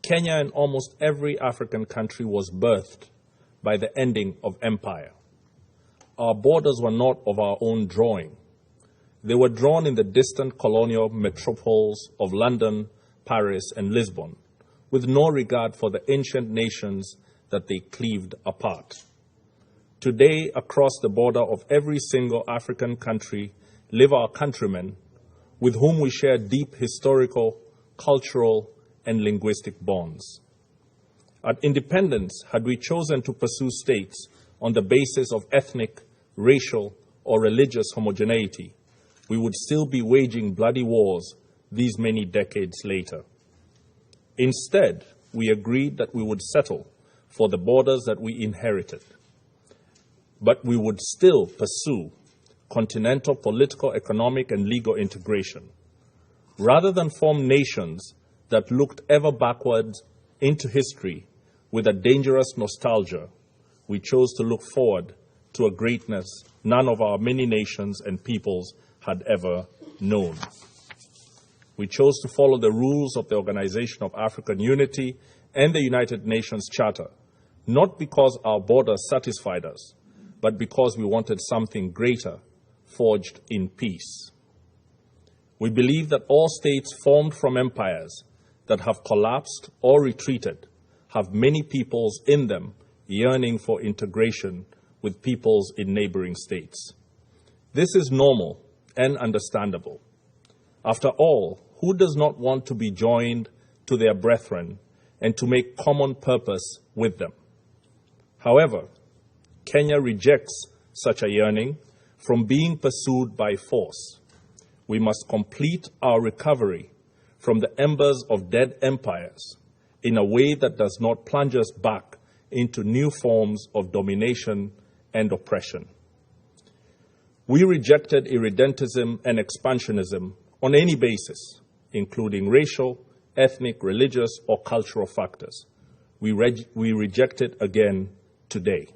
Kenya and almost every African country was birthed by the ending of empire. Our borders were not of our own drawing. They were drawn in the distant colonial metropoles of London, Paris, and Lisbon, with no regard for the ancient nations that they cleaved apart. Today, across the border of every single African country live our countrymen with whom we share deep historical, cultural, and linguistic bonds. At independence, had we chosen to pursue states on the basis of ethnic, racial, or religious homogeneity, we would still be waging bloody wars these many decades later. Instead, we agreed that we would settle for the borders that we inherited, but we would still pursue continental political, economic, and legal integration. Rather than form nations that looked ever backwards into history with a dangerous nostalgia, we chose to look forward to a greatness none of our many nations and peoples had ever known. We chose to follow the rules of the Organization of African Unity and the United Nations Charter, not because our borders satisfied us, but because we wanted something greater, forged in peace. We believe that all states formed from empires that have collapsed or retreated have many peoples in them yearning for integration with peoples in neighboring states. This is normal and understandable. After all, who does not want to be joined to their brethren and to make common purpose with them? However, Kenya rejects such a yearning from being pursued by force. We must complete our recovery from the embers of dead empires in a way that does not plunge us back into new forms of domination and oppression. We rejected irredentism and expansionism on any basis, including racial, ethnic, religious, or cultural factors. We reject it again today.